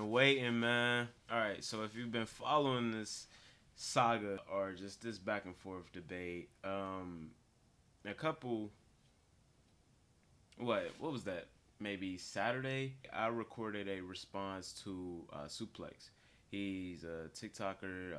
been waiting, man. Alright, so if you've been following this saga or just this back and forth debate, a couple, what was that? Maybe Saturday, I recorded a response to Suplex. He's a TikToker,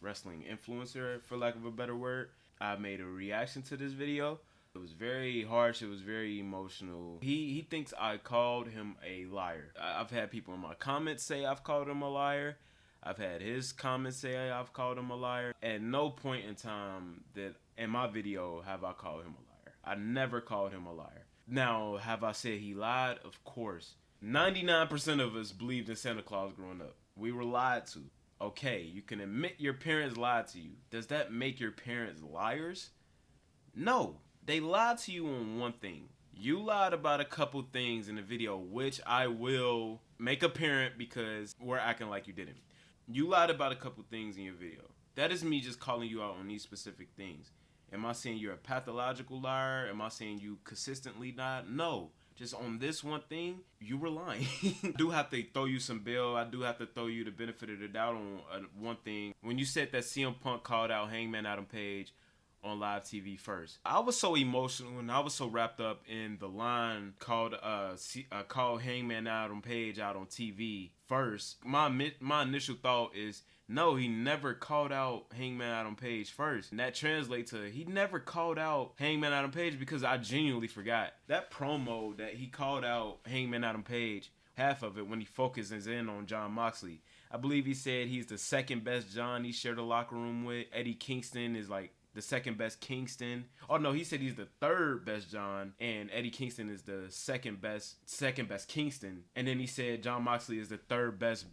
wrestling influencer, for lack of a better word. I made a reaction to this video. It was very harsh. It was very emotional. He thinks I called him a liar. I've had people in my comments say I've called him a liar. I've had his comments say I've called him a liar. At no point in time that in my video have I called him a liar. I never called him a liar. Now, have I said he lied? Of course. 99% of us believed in Santa Claus growing up. We were lied to. Okay, you can admit your parents lied to you. Does that make your parents liars? No. They lied to you on one thing. You lied about a couple things in the video, which I will make apparent because we're acting like you didn't. You lied about a couple things in your video. That is me just calling you out on these specific things. Am I saying you're a pathological liar? Am I saying you consistently lied? No. Just on this one thing, you were lying. I do have to throw you some bill. I do have to throw you the benefit of the doubt on one thing. When you said that CM Punk called out Hangman Adam Page on live TV first, I was so emotional and I was so wrapped up in the line called Hangman Adam Page out on TV first. My initial thought is, no, he never called out Hangman Adam Page first. And that translates to he never called out Hangman Adam Page because I genuinely forgot. That promo that he called out Hangman Adam Page, half of it when he focuses in on Jon Moxley. I believe he said he's the second best John he shared a locker room with. Eddie Kingston is like the second best Kingston. Oh no, he said he's the third best John and Eddie Kingston is the second best Kingston. And then he said Jon Moxley is the third best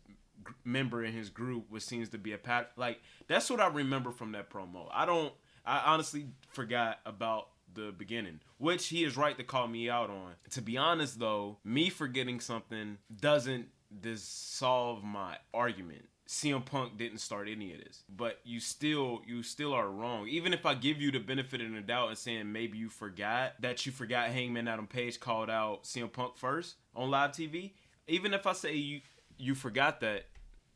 member in his group, which seems to be a pat. Like, that's what I remember from that promo. I honestly forgot about the beginning, which he is right to call me out on. To be honest though, me forgetting something doesn't dissolve my argument. CM Punk didn't start any of this, but you still are wrong. Even if I give you the benefit of the doubt and saying maybe you forgot Hangman Adam Page called out CM Punk first on live TV, even if I say you forgot that,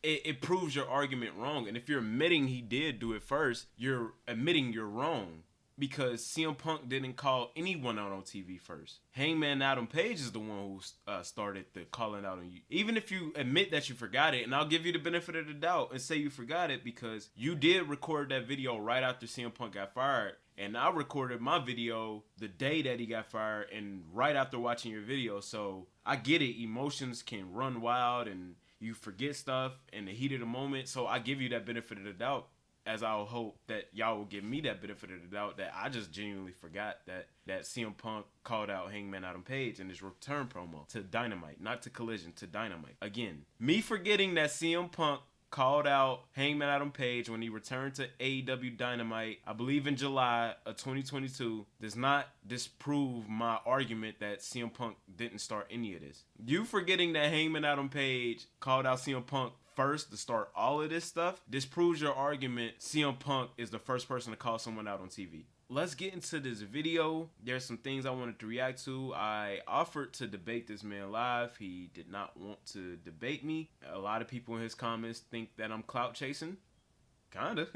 it proves your argument wrong. And if you're admitting he did do it first, you're admitting you're wrong. Because CM Punk didn't call anyone out on TV first. Hangman Adam Page is the one who started the calling out on you. Even if you admit that you forgot it, and I'll give you the benefit of the doubt and say you forgot it because you did record that video right after CM Punk got fired. And I recorded my video the day that he got fired and right after watching your video. So I get it. Emotions can run wild and you forget stuff in the heat of the moment. So I give you that benefit of the doubt, as I'll hope that y'all will give me that benefit of the doubt that I just genuinely forgot that CM Punk called out Hangman Adam Page in his return promo to Dynamite, not to Collision, to Dynamite. Again, me forgetting that CM Punk called out Hangman Adam Page when he returned to AEW Dynamite, I believe in July of 2022, does not disprove my argument that CM Punk didn't start any of this. You forgetting that Hangman Adam Page called out CM Punk first to start all of this stuff disproves your argument CM Punk is the first person to call someone out on TV. Let's get into this video. There's some things I wanted to react to. I offered to debate this man live. He did not want to debate me. A lot of people in his comments think that I'm clout chasing. Kinda.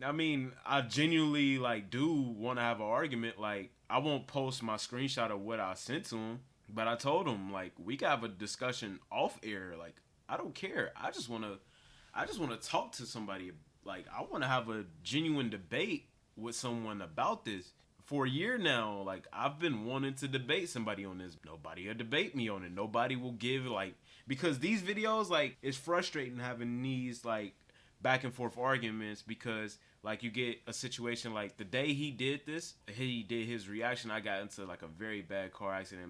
I mean, I genuinely do want to have an argument. I won't post my screenshot of what I sent to him, but I told him we can have a discussion off air. I don't care. I just want to talk to somebody. I want to have a genuine debate with someone about this. For a year now, I've been wanting to debate somebody on this. Nobody will debate me on it. Nobody will give, because these videos, it's frustrating having these, back and forth arguments because you get a situation the day he did his reaction, I got into a very bad car accident.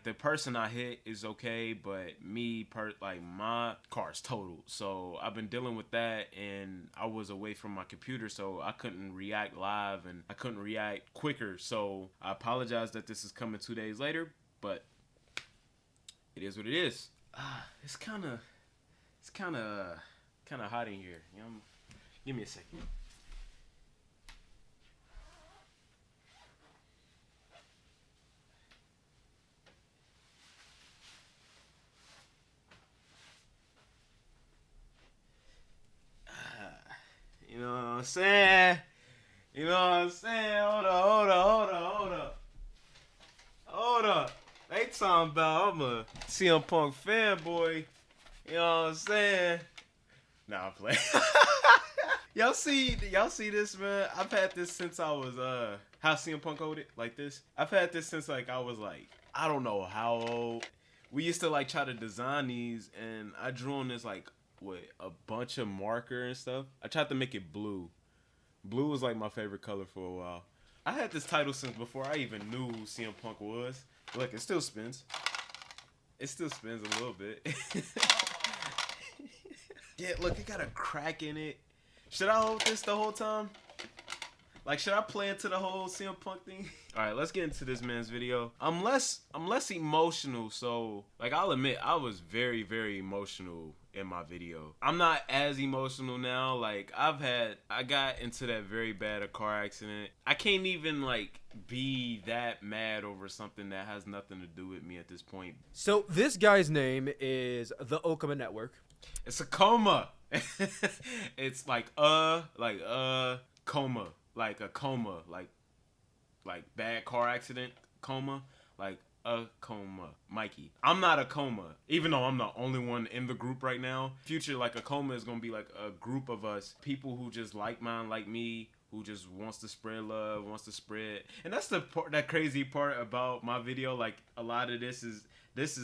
The person I hit is okay, but my car's totaled. So I've been dealing with that and I was away from my computer, so I couldn't react live and I couldn't react quicker. So I apologize that this is coming 2 days later, but it is what it is. It's kind of hot in here. Give me a second. I'm saying? You know what I'm saying? Hold up. They talking about I'm a CM Punk fanboy. You know what I'm saying? Nah, I'm playing. y'all see this, man? I've had this since I was how CM Punk owed it like this. I've had this since like I was like I don't know how old. We used to like try to design these, and I drew on this like with a bunch of marker and stuff. I tried to make it blue. Blue was like my favorite color for a while. I had this title since before I even knew who CM Punk was. Look, it still spins. It still spins a little bit. Yeah, look, it got a crack in it. Should I hold this the whole time? Like, should I play into the whole CM Punk thing? All right, let's get into this man's video. I'm less emotional, so like I'll admit I was very, very emotional in my video. I'm not as emotional now. Like I got into that very bad a car accident. I can't even like be that mad over something that has nothing to do with me at this point. So this guy's name is the Okama Network. It's a coma. It's like coma. Like a coma, like bad car accident, coma, like a coma. Mikey. I'm not a coma, even though I'm the only one in the group right now. Future, like a coma is gonna be like a group of us, people who just like me, who just wants to spread love, wants to spread. And that's that crazy part about my video. Like a lot of this is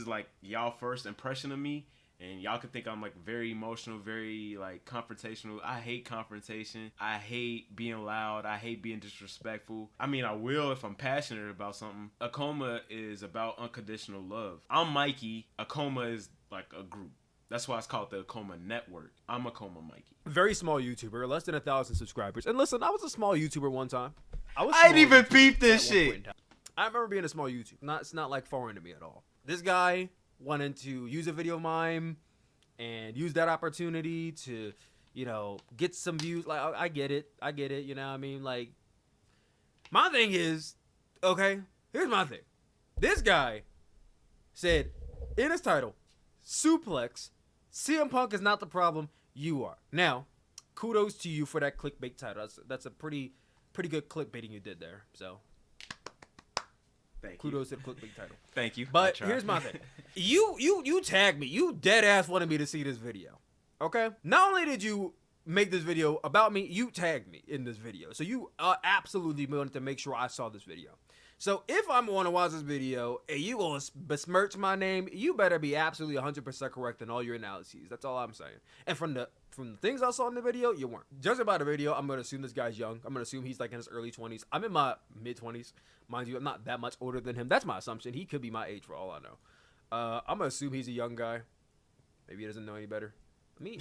like y'all first impression of me. And y'all can think I'm like very emotional, very like confrontational. I hate confrontation. I hate being loud. I hate being disrespectful. I mean, I will if I'm passionate about something. Akoma is about unconditional love. I'm Mikey. Akoma is like a group. That's why it's called the Akoma Network. I'm Akoma Mikey. Very small YouTuber, less than 1,000 subscribers. And listen, I was a small YouTuber one time. I ain't even peeped this shit. I remember being a small YouTuber. It's not like foreign to me at all. This guy wanted to use a video of mine and use that opportunity to, you know, get some views. Like, I get it, you know what I mean? Like, my thing is, okay, here's my thing. This guy said in his title, Suplex, CM Punk is not the problem, you are. Now, kudos to you for that clickbait title. That's a pretty good clickbaiting you did there, so. Kudos to the clickbait title. Thank you. But here's my thing. You tagged me. You dead ass wanted me to see this video. Okay? Not only did you make this video about me, you tagged me in this video. So you absolutely wanted to make sure I saw this video. So if I'm going to watch this video and you going to besmirch my name, you better be absolutely 100% correct in all your analyses. That's all I'm saying. And from the things I saw in the video, you weren't. Judging by the video, I'm going to assume this guy's young. I'm going to assume he's like in his early 20s. I'm in my mid-20s. Mind you, I'm not that much older than him. That's my assumption. He could be my age for all I know. I'm going to assume he's a young guy. Maybe he doesn't know any better. Me.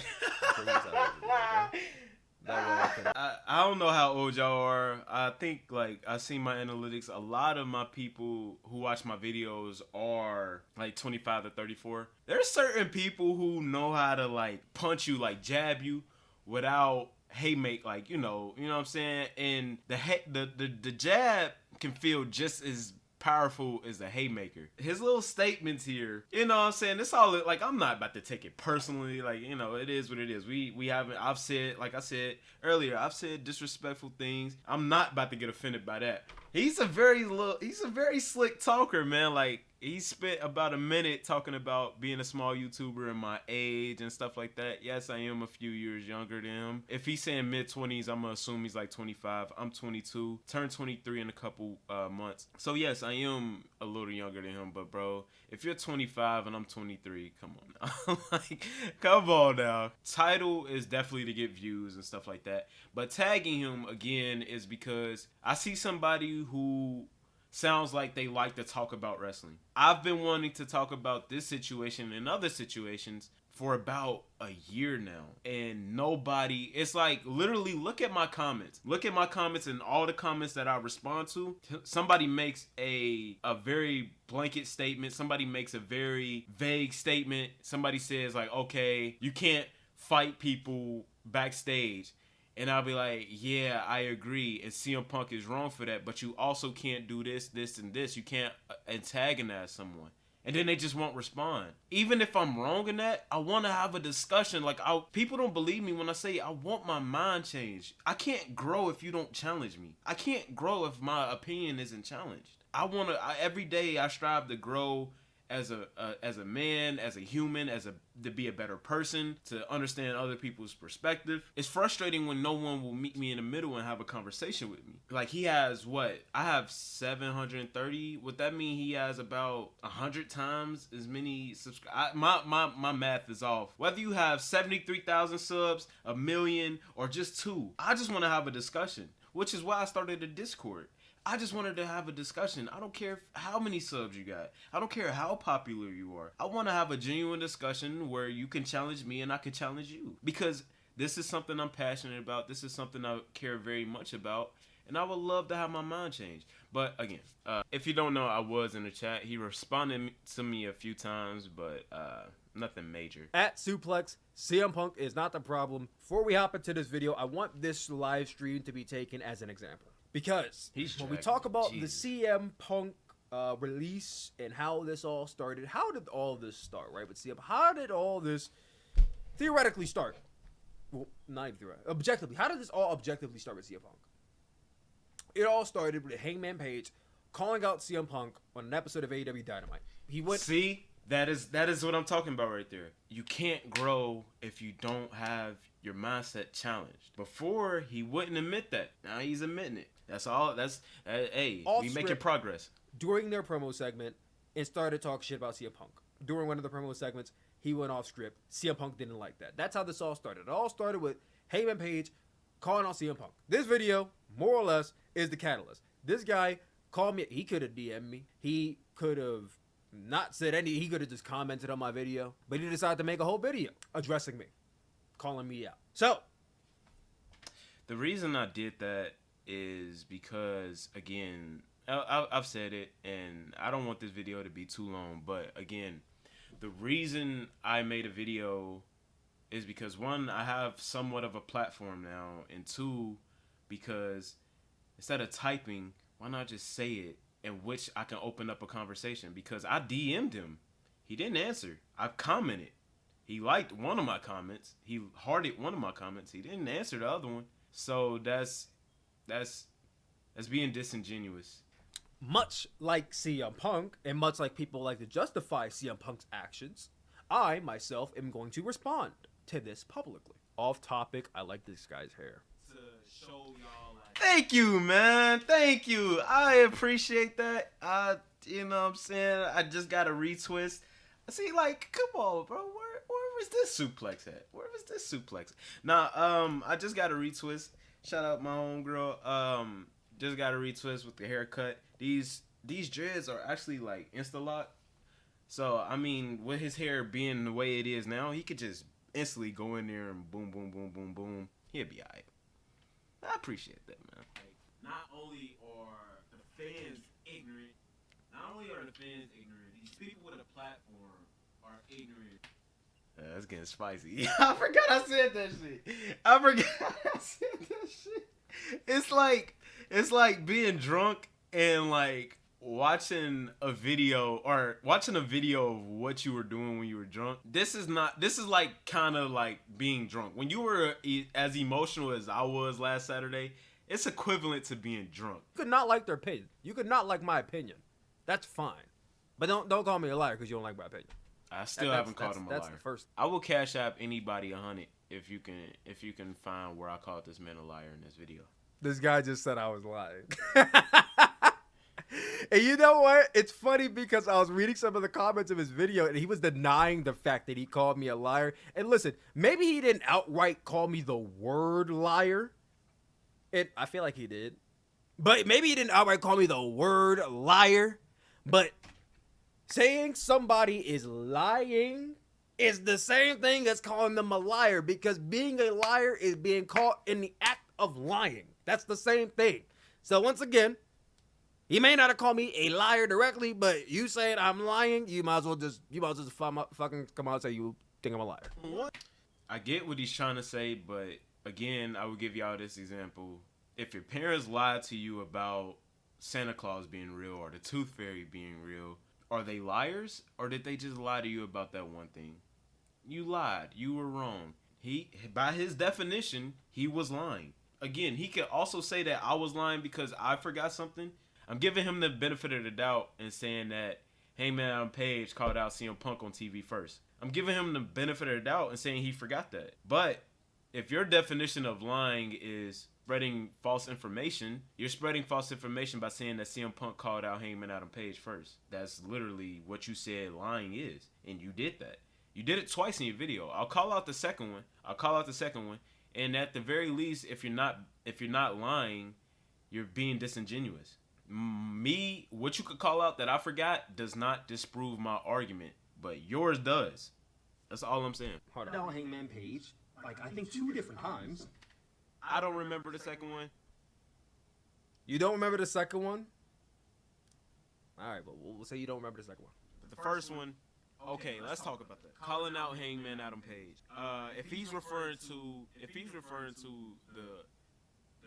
I don't know how old y'all are. I think like I see my analytics. A lot of my people who watch my videos are like 25 to 34. There's certain people who know how to like punch you, like jab you, without haymaker, like you know what I'm saying. And the jab can feel just as powerful as a haymaker. His little statements here, you know what I'm saying, it's all like, I'm not about to take it personally, like, you know, it is what it is. We haven't, I've said, like I said earlier, I've said disrespectful things. I'm not about to get offended by that. He's a very slick talker, man. Like, he spent about a minute talking about being a small YouTuber and my age and stuff like that. Yes, I am a few years younger than him. If he's saying mid-20s, I'm going to assume he's like 25. I'm 22. Turn 23 in a couple months. So, yes, I am a little younger than him. But, bro, if you're 25 and I'm 23, come on now. Like, come on now. Title is definitely to get views and stuff like that. But tagging him, again, is because I see somebody who sounds like they like to talk about wrestling. I've been wanting to talk about this situation and other situations for about a year now. And nobody, it's like, literally, look at my comments. Look at my comments and all the comments that I respond to. Somebody makes a very blanket statement. Somebody makes a very vague statement. Somebody says, like, okay, you can't fight people backstage. And I'll be like, yeah, I agree. And CM Punk is wrong for that. But you also can't do this, this, and this. You can't antagonize someone. And then they just won't respond. Even if I'm wrong in that, I want to have a discussion. Like, people don't believe me when I say I want my mind changed. I can't grow if you don't challenge me. I can't grow if my opinion isn't challenged. Every day I strive to grow as a man, as a human, to be a better person, to understand other people's perspective. It's frustrating when no one will meet me in the middle and have a conversation with me. Like, he has what? I have 730. Would that mean he has about 100 times as many subscribers? My math is off. Whether you have 73,000 subs, a million, or just 2, I just want to have a discussion, which is why I started a Discord. I just wanted to have a discussion. I don't care how many subs you got. I don't care how popular you are. I want to have a genuine discussion where you can challenge me and I can challenge you. Because this is something I'm passionate about. This is something I care very much about. And I would love to have my mind changed. But again, if you don't know, I was in the chat. He responded to me a few times, but nothing major. At Suplex, CM Punk is not the problem. Before we hop into this video, I want this live stream to be taken as an example. Because when we talk about the CM Punk release and how this all started, how did all this start, right? With CM, how did all this theoretically start? Well, not even theoretically. Objectively, how did this all objectively start with CM Punk? It all started with Hangman Page calling out CM Punk on an episode of AEW Dynamite. He went. See, that is what I'm talking about right there. You can't grow if you don't have your mindset challenged. Before, he wouldn't admit that. Now he's admitting it. That's all. Hey, we making progress. During their promo segment, and started talking shit about CM Punk. During one of the promo segments, he went off script. CM Punk didn't like that. That's how this all started. It all started with Heyman Page calling out CM Punk. This video, more or less, is the catalyst. This guy called me. He could have DM'd me. He could have not said any. He could have just commented on my video. But he decided to make a whole video addressing me, calling me out. So, the reason I did that is because, again, I've said it, and I don't want this video to be too long, but again, the reason I made a video is because, one, I have somewhat of a platform now, and two, because instead of typing, why not just say it, in which I can open up a conversation? Because I DM'd him. He didn't answer. I commented. He liked one of my comments. He hearted one of my comments. He didn't answer the other one. So that's being disingenuous. Much like CM Punk, and much like people like to justify CM Punk's actions, I, myself, am going to respond to this publicly. Off topic, I like this guy's hair. To show y'all, like, thank you, man. Thank you. I appreciate that. You know what I'm saying? I just got a retwist. See, like, come on, bro. Where was this suplex at? Where was this suplex? Nah, I just got a retwist. Shout out my homegirl. Just got a retwist with the haircut. These dreads are actually like Insta-lock. So, I mean, with his hair being the way it is now, he could just instantly go in there and boom, boom, boom, boom, boom. He'll be alright. I appreciate that, man. Like, not only are the fans ignorant, these people with a platform are ignorant. That's getting spicy. I forgot I said that shit. It's like being drunk and like watching a video of what you were doing when you were drunk. This is like kind of like being drunk. When you were as emotional as I was last Saturday, it's equivalent to being drunk. You could not like their opinion. You could not like my opinion. That's fine. But don't call me a liar because you don't like my opinion. I still haven't called him a liar. That's the first. I will cash app anybody 100 if you can find where I called this man a liar in this video. This guy just said I was lying. And you know what? It's funny because I was reading some of the comments of his video and he was denying the fact that he called me a liar. And listen, maybe he didn't outright call me the word liar. I feel like he did. But maybe he didn't outright call me the word liar. But saying somebody is lying is the same thing as calling them a liar, because being a liar is being caught in the act of lying. That's the same thing. So once again, he may not have called me a liar directly, but you saying I'm lying, you might as well just fucking come out and say you think I'm a liar. What? I get what he's trying to say, but again, I will give y'all this example. If your parents lied to you about Santa Claus being real or the Tooth Fairy being real, Are they liars, or did they just lie to you about that one thing? You lied. You were wrong. By his definition, he was lying. Again, he could also say that I was lying because I forgot something. I'm giving him the benefit of the doubt and saying that Hangman Adam Page called out CM Punk on TV first. I'm giving him the benefit of the doubt and saying he forgot that. But if your definition of lying is spreading false information, you're spreading false information by saying that CM Punk called out Hangman Adam Page first. That's literally what you said lying is, and you did that. You did it twice in your video. I'll call out the second one. And at the very least, if you're not lying, you're being disingenuous. What you could call out that I forgot does not disprove my argument, but yours does. That's all I'm saying. Hold on. Hangman Page, I think 2 different times. I don't remember the second one. You don't remember the second one? All right, but we'll say you don't remember the second one. But the first one. Okay, let's talk about that. Calling out Hangman Adam Page. If he's referring to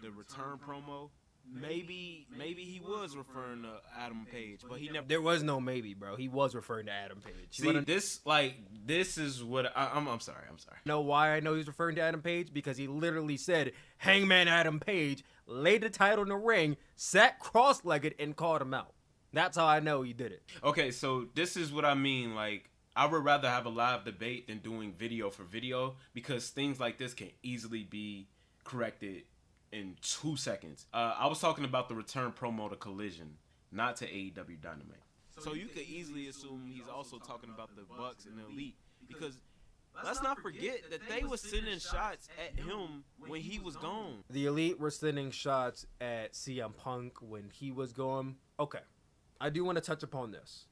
the return promo, maybe he was referring to Adam Page, but he never. There was no maybe, bro. He was referring to Adam Page. See, this is what I'm sorry. Know why I know he's referring to Adam Page? Because he literally said Hangman Adam Page, laid the title in the ring, sat cross-legged, and called him out. That's how I know he did it. Okay, so this is what I mean. I would rather have a live debate than doing video for video, because things like this can easily be corrected in 2 seconds. I was talking about the return promo to Collision, not to AEW Dynamite. So you could easily assume he's also talking about the Bucks and the Elite, because let's not forget that they were sending shots at him when he was gone. The Elite were sending shots at CM Punk when he was gone. Okay. I do want to touch upon this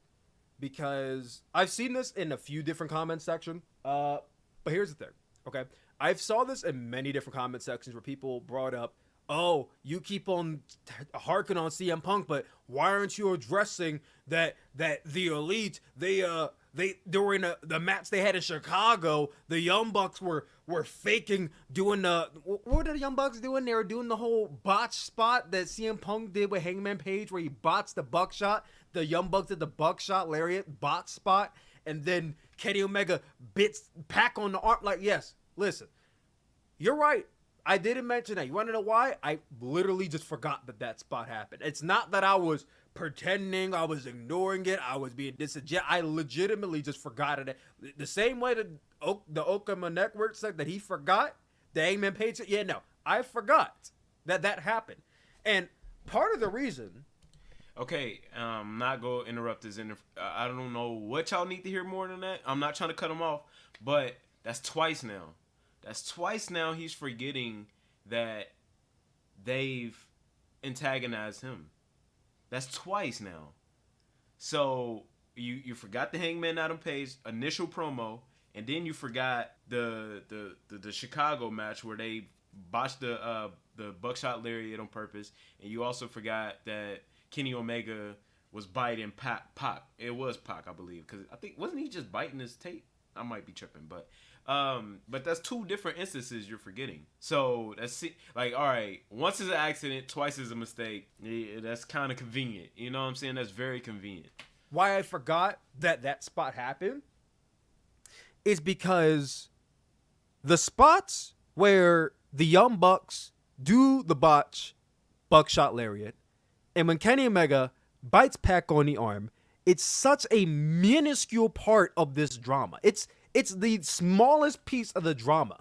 because I've seen this in a few different comment sections. But here's the thing, okay? I've saw this in many different comment sections where people brought up, oh, you keep on harking on CM Punk, but why aren't you addressing that the Elite, they during the match they had in Chicago, the Young Bucks were faking doing what were the Young Bucks doing? They were doing the whole botch spot that CM Punk did with Hangman Page, where he botched the buckshot. The Young Bucks did the buckshot lariat bot spot, and then Kenny Omega bits Pac on the arm. Yes, listen, you're right. I didn't mention that. You want to know why? I literally just forgot that spot happened. It's not that I was pretending, I was ignoring it, I was being disingenuous. I legitimately just forgot it. The same way that the Okama Network said that he forgot the Hangman Page. Yeah, no, I forgot that happened. And part of the reason... Okay, I'm not going to interrupt this. I don't know what y'all need to hear more than that. I'm not trying to cut him off, but that's twice now. He's forgetting that they've antagonized him. That's twice now. So you forgot the Hangman Adam Page initial promo, and then you forgot the Chicago match where they botched the buckshot lariat on purpose, and you also forgot that Kenny Omega was biting Pac. It was Pac, I believe, because I think wasn't he just biting his tape? I might be tripping, but that's 2 different instances you're forgetting. So that's all right. Once is an accident, twice is a mistake. Yeah, that's kind of convenient. You know what I'm saying? That's very convenient. Why I forgot that spot happened is because the spots where the Young Bucks do the buckshot lariat, and when Kenny Omega bites Pac on the arm, it's such a minuscule part of this drama. It's the smallest piece of the drama.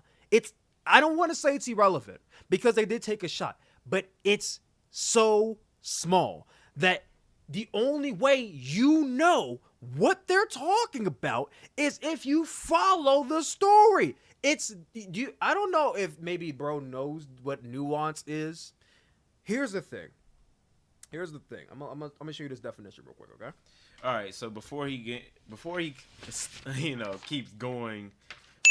I don't want to say it's irrelevant because they did take a shot, but it's so small that the only way you know what they're talking about is if you follow the story. I don't know if maybe bro knows what nuance is. Here's the thing. I'm gonna show you this definition real quick, okay? All right, so before he keeps going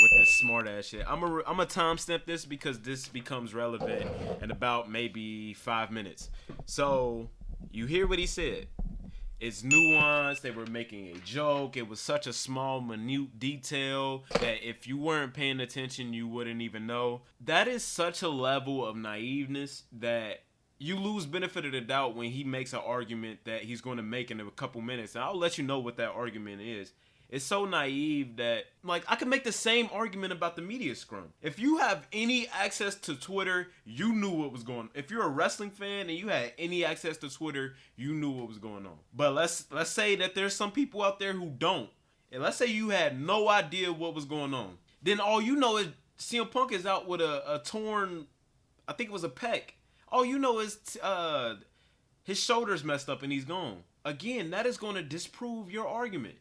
with this smart ass shit, I'm a timestamp this because this becomes relevant in about maybe 5 minutes. So you hear what he said. It's nuance. They were making a joke. It was such a small, minute detail that if you weren't paying attention, you wouldn't even know. That is such a level of naiveness that you lose benefit of the doubt when he makes an argument that he's going to make in a couple minutes. And I'll let you know what that argument is. It's so naive that, like, I can make the same argument about the media scrum. If you have any access to Twitter, you knew what was going on. If you're a wrestling fan and you had any access to Twitter, you knew what was going on. But let's say that there's some people out there who don't. And let's say you had no idea what was going on. Then all you know is CM Punk is out with a torn, I think it was a pec. All you know is his shoulder's messed up and he's gone. Again, that is going to disprove your argument.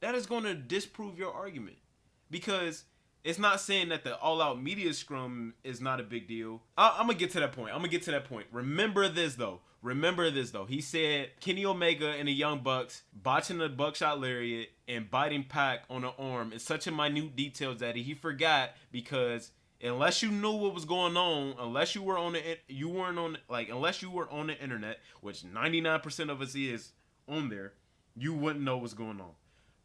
That is going to disprove your argument. Because it's not saying that the all-out media scrum is not a big deal. I'm going to get to that point. Remember this, though. He said Kenny Omega and the Young Bucks botching the buckshot lariat and biting Pac on the arm in such a minute details that he forgot, because unless you knew what was going on, unless you were on the internet, which 99% of us is on there, you wouldn't know what's going on.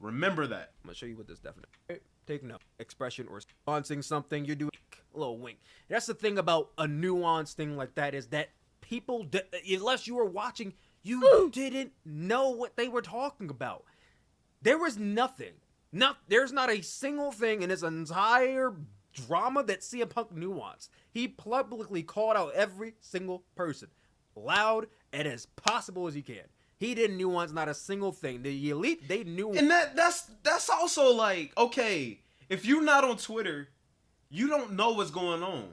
Remember that. I'm gonna show you what this definitely. Take note. Expression or nuancing something, you're doing a little wink. That's the thing about a nuanced thing like that, is that people, unless you were watching, you didn't know what they were talking about. There was nothing. There's not a single thing in this entire drama that CM Punk nuanced. He publicly called out every single person, loud and as possible as he can. He didn't nuance not a single thing. The Elite, they knew. And that's also like, okay, if you're not on Twitter, you don't know what's going on.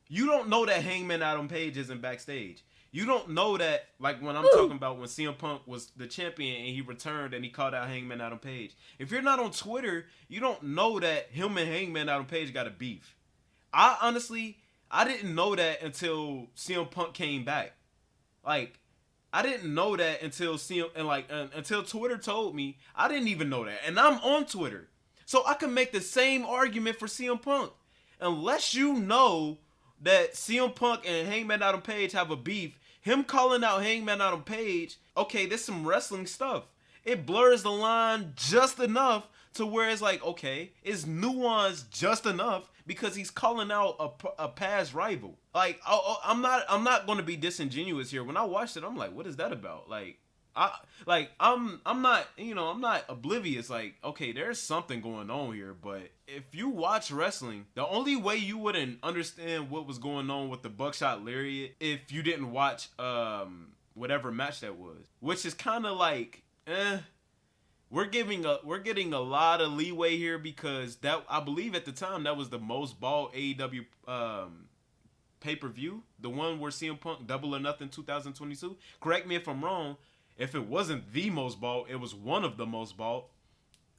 You don't know that Hangman Adam Page isn't backstage. You don't know that, like when I'm talking about when CM Punk was the champion and he returned and he called out Hangman Adam Page. If you're not on Twitter, you don't know that him and Hangman Adam Page got a beef. I didn't know that until CM Punk came back. Like, I didn't know that until until Twitter told me. I didn't even know that. And I'm on Twitter. So I can make the same argument for CM Punk. Unless you know that CM Punk and Hangman Adam Page have a beef, him calling out Hangman Adam Page, okay, there's some wrestling stuff. It blurs the line just enough to where it's like, okay, it's nuanced just enough because he's calling out a past rival. Like, I'm not going to be disingenuous here. When I watched it, I'm like, what is that about? I'm not oblivious. Like, okay, there's something going on here, but if you watch wrestling, the only way you wouldn't understand what was going on with the buckshot lariat if you didn't watch whatever match that was, which is kind of like, we're getting a lot of leeway here because that, I believe at the time, that was the most bought AEW pay-per-view, the one where CM Punk Double or Nothing 2022. Correct me if I'm wrong. If it wasn't the most bought, it was one of the most bought,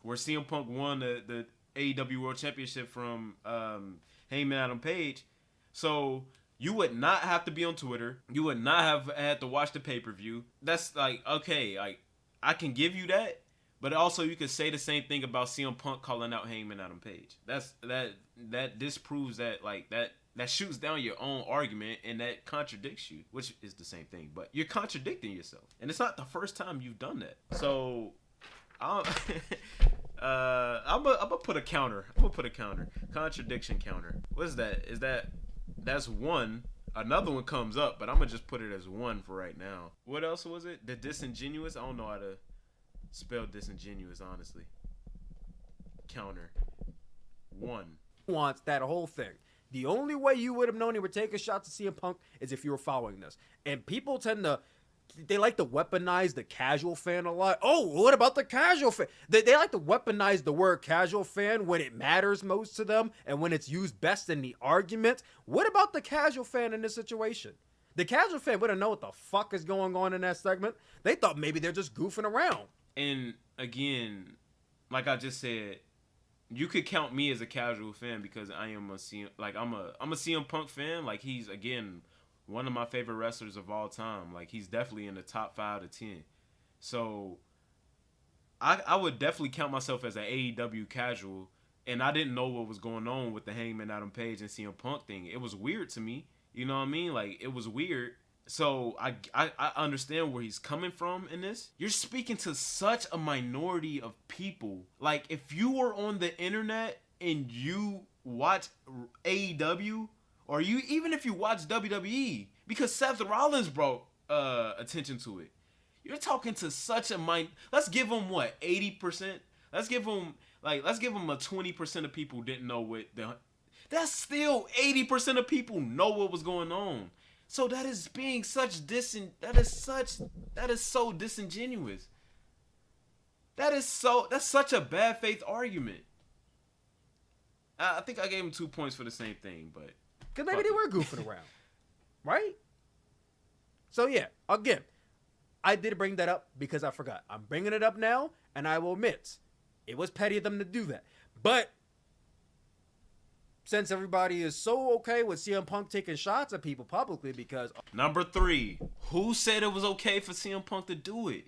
where CM Punk won the AEW World Championship from Hangman Adam Page. So you would not have to be on Twitter. You would not have had to watch the pay-per-view. That's like, okay, like, I can give you that, but also you could say the same thing about CM Punk calling out Hangman Adam Page. That disproves that, like, that shoots down your own argument, and that contradicts you, which is the same thing, but you're contradicting yourself. And it's not the first time you've done that. So I'm gonna put a counter. Contradiction counter. What is that? That's one. Another one comes up, but I'm gonna just put it as one for right now. What else was it? The disingenuous? I don't know how to spell disingenuous, honestly. Counter. One. Wants that whole thing. The only way you would have known he would take a shot to CM Punk is if you were following this. And people they like to weaponize the casual fan a lot. Oh, what about the casual fan? They like to weaponize the word casual fan when it matters most to them and when it's used best in the argument. What about the casual fan in this situation? The casual fan wouldn't know what the fuck is going on in that segment. They thought maybe they're just goofing around. And again, like I just said, you could count me as a casual fan because I am I'm a CM Punk fan. Like, he's, again, one of my favorite wrestlers of all time. Like, he's definitely in the top 5 to 10. So I would definitely count myself as an AEW casual, and I didn't know what was going on with the Hangman Adam Page and CM Punk thing. It was weird to me. You know what I mean? Like, it was weird. So I understand where he's coming from in this. You're speaking to such a minority of people. Like, if you were on the internet and you watch AEW, or even if you watch WWE, because Seth Rollins brought attention to it. You're talking to such a mind. Let's give him what 80%. Let's give him a 20% of people didn't know what the. That's still 80% of people know what was going on. So that is being such that is so disingenuous. That's such a bad faith argument. I think I gave him 2 points for the same thing, but because maybe they were goofing around, right? So yeah, again, I did bring that up because I forgot. I'm bringing it up now, and I will admit, it was petty of them to do that. But since everybody is so okay with CM Punk taking shots at people publicly because... Number 3, who said it was okay for CM Punk to do it?